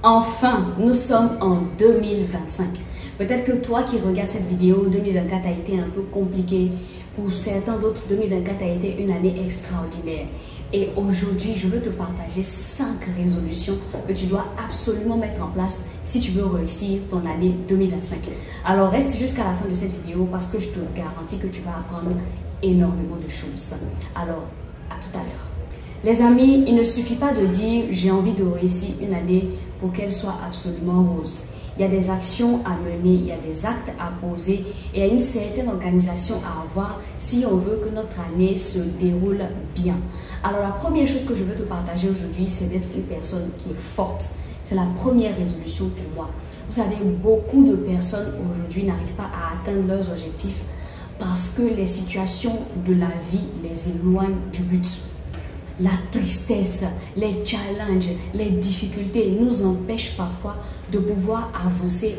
Enfin, nous sommes en 2025. Peut-être que toi qui regardes cette vidéo, 2024 a été un peu compliqué. Pour certains d'autres, 2024 a été une année extraordinaire. Et aujourd'hui, je veux te partager 5 résolutions que tu dois absolument mettre en place si tu veux réussir ton année 2025. Alors reste jusqu'à la fin de cette vidéo parce que je te garantis que tu vas apprendre énormément de choses. Alors, à tout à l'heure. Les amis, il ne suffit pas de dire j'ai envie de réussir une année pour qu'elle soit absolument rose. Il y a des actions à mener, il y a des actes à poser et il y a une certaine organisation à avoir si on veut que notre année se déroule bien. Alors la première chose que je veux te partager aujourd'hui, c'est d'être une personne qui est forte. C'est la première résolution pour moi. Vous savez, beaucoup de personnes aujourd'hui n'arrivent pas à atteindre leurs objectifs parce que les situations de la vie les éloignent du but. La tristesse, les challenges, les difficultés nous empêchent parfois de pouvoir avancer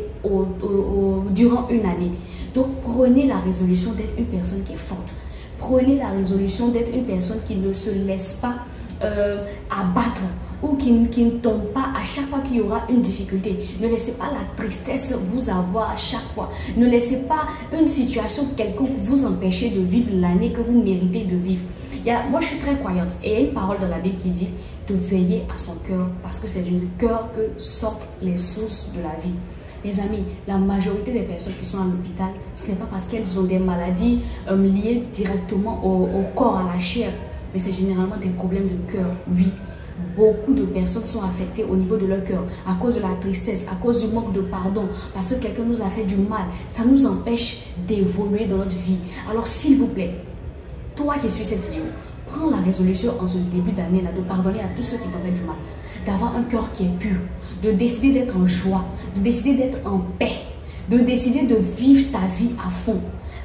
durant une année. Donc prenez la résolution d'être une personne qui est forte. Prenez la résolution d'être une personne qui ne se laisse pas abattre ou qui ne tombe pas à chaque fois qu'il y aura une difficulté. Ne laissez pas la tristesse vous avoir à chaque fois. Ne laissez pas une situation quelconque vous empêcher de vivre l'année que vous méritez de vivre. Moi, je suis très croyante et il y a une parole dans la Bible qui dit de veiller à son cœur parce que c'est du cœur que sortent les sources de la vie. Les amis, la majorité des personnes qui sont à l'hôpital, ce n'est pas parce qu'elles ont des maladies liées directement au corps, à la chair, mais c'est généralement des problèmes de cœur, oui. Beaucoup de personnes sont affectées au niveau de leur cœur à cause de la tristesse, à cause du manque de pardon, parce que quelqu'un nous a fait du mal. Ça nous empêche d'évoluer dans notre vie. Alors s'il vous plaît, toi qui suis cette vidéo, prends la résolution en ce début d'année de pardonner à tous ceux qui t'ont fait du mal, d'avoir un cœur qui est pur, de décider d'être en joie, de décider d'être en paix, de décider de vivre ta vie à fond.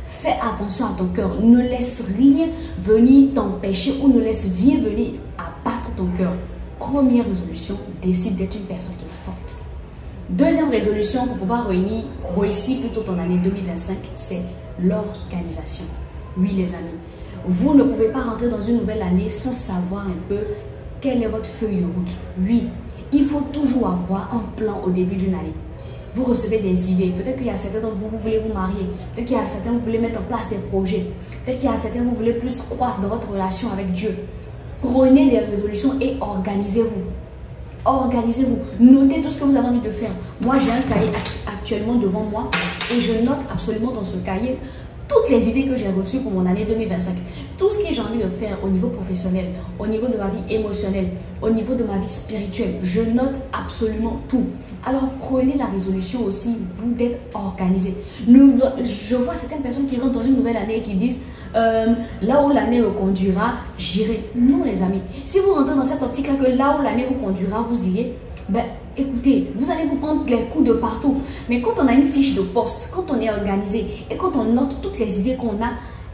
Fais attention à ton cœur, ne laisse rien venir t'empêcher ou ne laisse rien venir abattre ton cœur. Première résolution, décide d'être une personne qui est forte. Deuxième résolution pour pouvoir réussir plutôt ton année 2025, c'est l'organisation. Oui les amis, vous ne pouvez pas rentrer dans une nouvelle année sans savoir un peu quelle est votre feuille de route. Oui, il faut toujours avoir un plan au début d'une année. Vous recevez des idées. Peut-être qu'il y a certains d'entre vous, vous voulez vous marier. Peut-être qu'il y a certains, vous voulez mettre en place des projets. Peut-être qu'il y a certains, vous voulez plus croître dans votre relation avec Dieu. Prenez des résolutions et organisez-vous. Organisez-vous. Notez tout ce que vous avez envie de faire. Moi, j'ai un cahier actuellement devant moi et je note absolument dans ce cahier toutes les idées que j'ai reçues pour mon année 2025, tout ce que j'ai envie de faire au niveau professionnel, au niveau de ma vie émotionnelle, au niveau de ma vie spirituelle, je note absolument tout. Alors prenez la résolution aussi, vous d'être organisé. Je vois certaines personnes qui rentrent dans une nouvelle année et qui disent là où l'année me conduira, j'irai. Non les amis, si vous rentrez dans cette optique-là que là où l'année vous conduira, vous irez, ben écoutez, vous allez vous prendre les coups de partout. Mais quand on a une fiche de poste, quand on est organisé et quand on note toutes les idées qu'on a,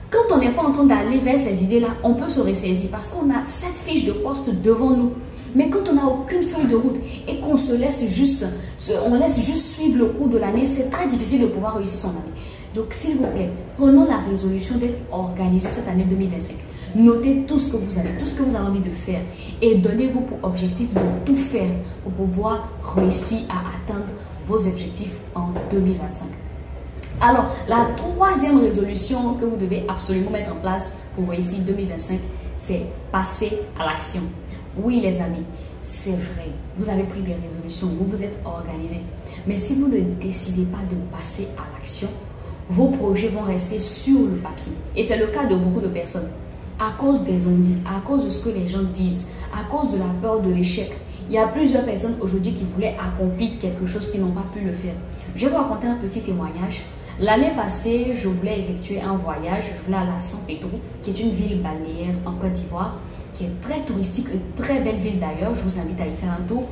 quand on n'est pas en train d'aller vers ces idées-là, on peut se ressaisir parce qu'on a cette fiche de poste devant nous. Mais quand on n'a aucune feuille de route et qu'on se laisse juste, suivre le cours de l'année, c'est très difficile de pouvoir réussir son année. Donc s'il vous plaît, prenons la résolution d'être organisé cette année 2025. Notez tout ce que vous avez, tout ce que vous avez envie de faire et donnez-vous pour objectif de tout faire pour pouvoir réussir à atteindre vos objectifs en 2025. Alors, la troisième résolution que vous devez absolument mettre en place pour réussir 2025, c'est passer à l'action. Oui les amis, c'est vrai, vous avez pris des résolutions, vous vous êtes organisé. Mais si vous ne décidez pas de passer à l'action, vos projets vont rester sur le papier. Et c'est le cas de beaucoup de personnes. À cause des on-dit, à cause de ce que les gens disent, à cause de la peur de l'échec, il y a plusieurs personnes aujourd'hui qui voulaient accomplir quelque chose qui n'ont pas pu le faire. Je vais vous raconter un petit témoignage. L'année passée, je voulais effectuer un voyage. Je voulais aller à San Pedro, qui est une ville balnéaire en Côte d'Ivoire, qui est très touristique, une très belle ville d'ailleurs. Je vous invite à y faire un tour.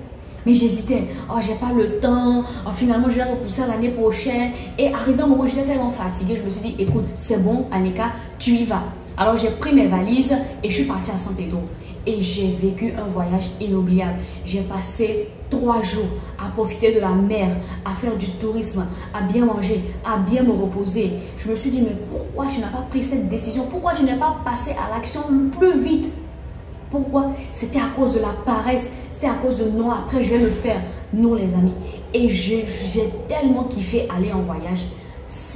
Mais j'hésitais. Oh, j'ai pas le temps. Oh, finalement, je vais repousser à l'année prochaine. Et arrivé un moment où j'étais tellement fatiguée, je me suis dit, écoute, c'est bon, Aneka, tu y vas. Alors, j'ai pris mes valises et je suis partie à San Pedro. Et j'ai vécu un voyage inoubliable. J'ai passé 3 jours à profiter de la mer, à faire du tourisme, à bien manger, à bien me reposer. Je me suis dit, mais pourquoi tu n'as pas pris cette décision? Pourquoi tu n'es pas passé à l'action plus vite? Pourquoi? C'était à cause de la paresse. C'était à cause de non, après je vais le faire. Non, les amis. Et j'ai tellement kiffé aller en voyage.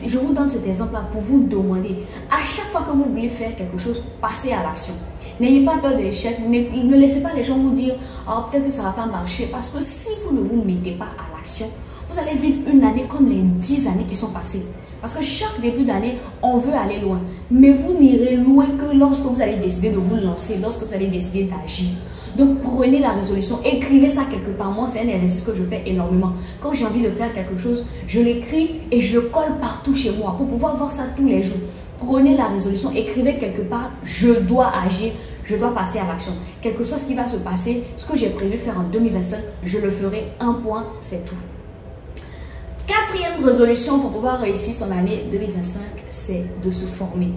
Je vous donne cet exemple-là pour vous demander, à chaque fois que vous voulez faire quelque chose, passez à l'action. N'ayez pas peur de l'échec. Ne laissez pas les gens vous dire, oh, peut-être que ça ne va pas marcher. Parce que si vous ne vous mettez pas à l'action, vous allez vivre une année comme les 10 années qui sont passées. Parce que chaque début d'année, on veut aller loin. Mais vous n'irez loin que lorsque vous allez décider de vous lancer, lorsque vous allez décider d'agir. Donc, prenez la résolution, écrivez ça quelque part. Moi, c'est un exercice que je fais énormément. Quand j'ai envie de faire quelque chose, je l'écris et je le colle partout chez moi pour pouvoir voir ça tous les jours. Prenez la résolution, écrivez quelque part, je dois agir, je dois passer à l'action. Quel que soit ce qui va se passer, ce que j'ai prévu faire en 2025, je le ferai. Un point, c'est tout. Quatrième résolution pour pouvoir réussir son année 2025, c'est de se former.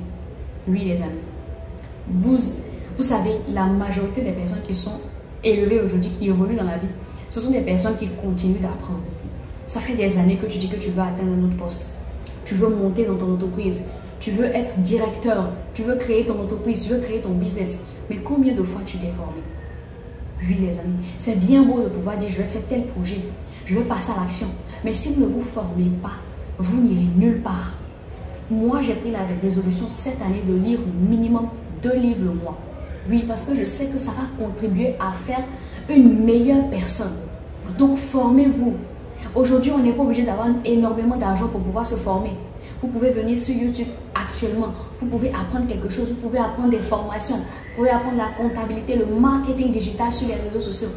Oui, les amis. Vous savez, la majorité des personnes qui sont élevées aujourd'hui, qui évoluent dans la vie, ce sont des personnes qui continuent d'apprendre. Ça fait des années que tu dis que tu veux atteindre un autre poste. Tu veux monter dans ton entreprise. Tu veux être directeur. Tu veux créer ton entreprise. Tu veux créer ton business. Mais combien de fois tu t'es formé? Oui, les amis. C'est bien beau de pouvoir dire, je vais faire tel projet. Je vais passer à l'action. Mais si vous ne vous formez pas, vous n'irez nulle part. Moi, j'ai pris la résolution cette année de lire au minimum 2 livres le mois. Oui, parce que je sais que ça va contribuer à faire une meilleure personne. Donc, formez-vous. Aujourd'hui, on n'est pas obligé d'avoir énormément d'argent pour pouvoir se former. Vous pouvez venir sur YouTube actuellement. Vous pouvez apprendre quelque chose. Vous pouvez apprendre des formations. Vous pouvez apprendre la comptabilité, le marketing digital sur les réseaux sociaux.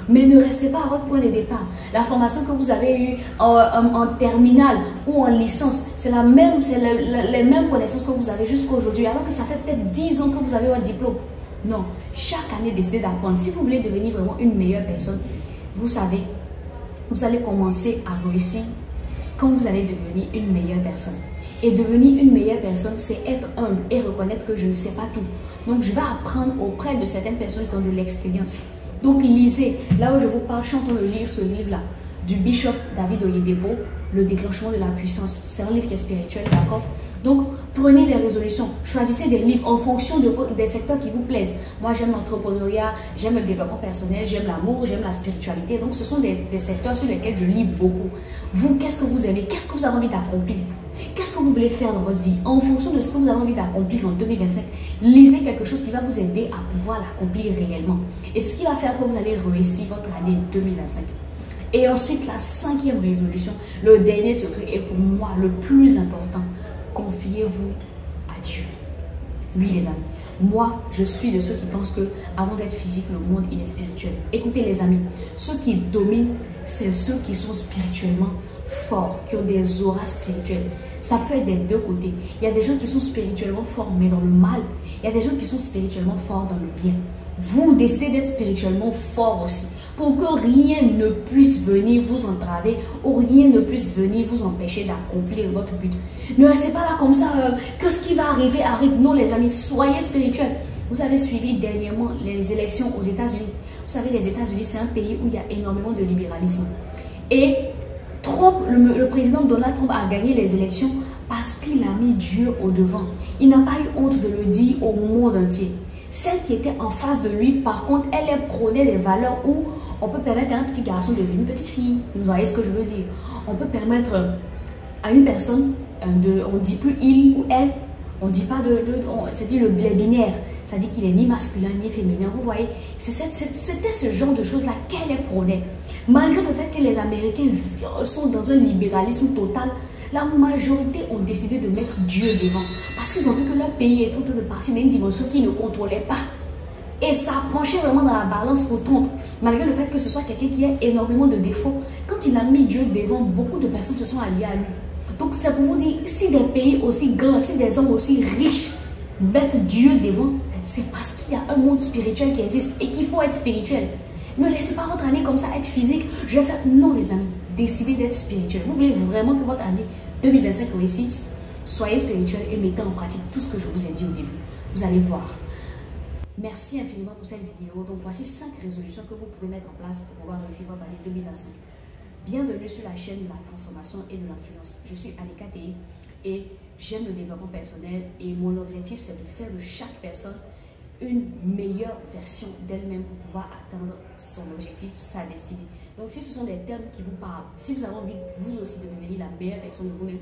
Mais ne restez pas à votre point de départ. La formation que vous avez eue en terminale ou en licence, c'est les mêmes connaissances que vous avez jusqu'à aujourd'hui, alors que ça fait peut-être 10 ans que vous avez votre diplôme. Non, chaque année, décidez d'apprendre. Si vous voulez devenir vraiment une meilleure personne, vous savez, vous allez commencer à réussir quand vous allez devenir une meilleure personne. Et devenir une meilleure personne, c'est être humble et reconnaître que je ne sais pas tout. Donc, je vais apprendre auprès de certaines personnes qui ont de l'expérience. Donc, lisez. Là où je vous parle, je suis en train de lire ce livre-là, du Bishop David Oyedepo, Le déclenchement de la puissance. C'est un livre qui est spirituel, d'accord? Donc, prenez des résolutions. Choisissez des livres en fonction des secteurs qui vous plaisent. Moi, j'aime l'entrepreneuriat, j'aime le développement personnel, j'aime l'amour, j'aime la spiritualité. Donc, ce sont des secteurs sur lesquels je lis beaucoup. Vous, qu'est-ce que vous aimez? Qu'est-ce que vous avez envie d'accomplir? Qu'est-ce que vous voulez faire dans votre vie? En fonction de ce que vous avez envie d'accomplir en 2025, lisez quelque chose qui va vous aider à pouvoir l'accomplir réellement. Et ce qui va faire que vous allez réussir votre année 2025. Et ensuite, la 5e résolution, le dernier secret est pour moi le plus important. Confiez-vous à Dieu. Oui, les amis. Moi, je suis de ceux qui pensent que avant d'être physique, le monde, il est spirituel. Écoutez, les amis, ceux qui dominent, c'est ceux qui sont spirituellement forts, qui ont des auras spirituelles. Ça peut être des deux côtés. Il y a des gens qui sont spirituellement forts, mais dans le mal. Il y a des gens qui sont spirituellement forts dans le bien. Vous décidez d'être spirituellement fort aussi, pour que rien ne puisse venir vous entraver ou rien ne puisse venir vous empêcher d'accomplir votre but. Ne restez pas là comme ça, que ce qui va arriver arrive. Non, les amis, soyez spirituels. Vous avez suivi dernièrement les élections aux États-Unis. Vous savez, les États-Unis, c'est un pays où il y a énormément de libéralisme. Et le président Donald Trump a gagné les élections parce qu'il a mis Dieu au devant. Il n'a pas eu honte de le dire au monde entier. Celle qui était en face de lui, par contre, elle prônait des valeurs où on peut permettre à un petit garçon de devenir une petite fille. Vous voyez ce que je veux dire? On peut permettre à une personne, on ne dit plus il ou elle, on ne dit pas c'est dit les binaires, ça dit qu'il est ni masculin ni féminin. Vous voyez, c'était ce genre de choses-là qu'elle prônait. Malgré le fait que les Américains sont dans un libéralisme total, la majorité ont décidé de mettre Dieu devant. Parce qu'ils ont vu que leur pays est en train de partir dans une dimension qu'ils ne contrôlaient pas. Et ça a penché vraiment dans la balance pour Trump. Malgré le fait que ce soit quelqu'un qui a énormément de défauts, quand il a mis Dieu devant, beaucoup de personnes se sont alliées à lui. Donc c'est pour vous dire, si des pays aussi grands, si des hommes aussi riches mettent Dieu devant, c'est parce qu'il y a un monde spirituel qui existe et qu'il faut être spirituel. Ne laissez pas votre année comme ça être physique. Je vais faire... Non, les amis. Décidez d'être spirituel. Vous voulez vraiment que votre année 2025 réussisse? Soyez spirituel et mettez en pratique tout ce que je vous ai dit au début. Vous allez voir. Merci infiniment pour cette vidéo. Donc, voici 5 résolutions que vous pouvez mettre en place pour pouvoir réussir votre année 2025. Bienvenue sur la chaîne de la transformation et de l'influence. Je suis Anika et j'aime le développement personnel et mon objectif, c'est de faire de chaque personne une meilleure version d'elle-même pour pouvoir atteindre son objectif, sa destinée. Donc si ce sont des thèmes qui vous parlent, si vous avez envie vous aussi de devenir la meilleure version de vous-même,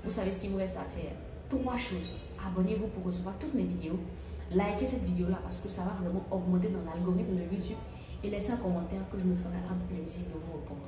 vous savez ce qu'il vous reste à faire. 3 choses. Abonnez-vous pour recevoir toutes mes vidéos. Likez cette vidéo-là parce que ça va vraiment augmenter dans l'algorithme de YouTube. Et laissez un commentaire que je me ferai un plaisir de vous répondre.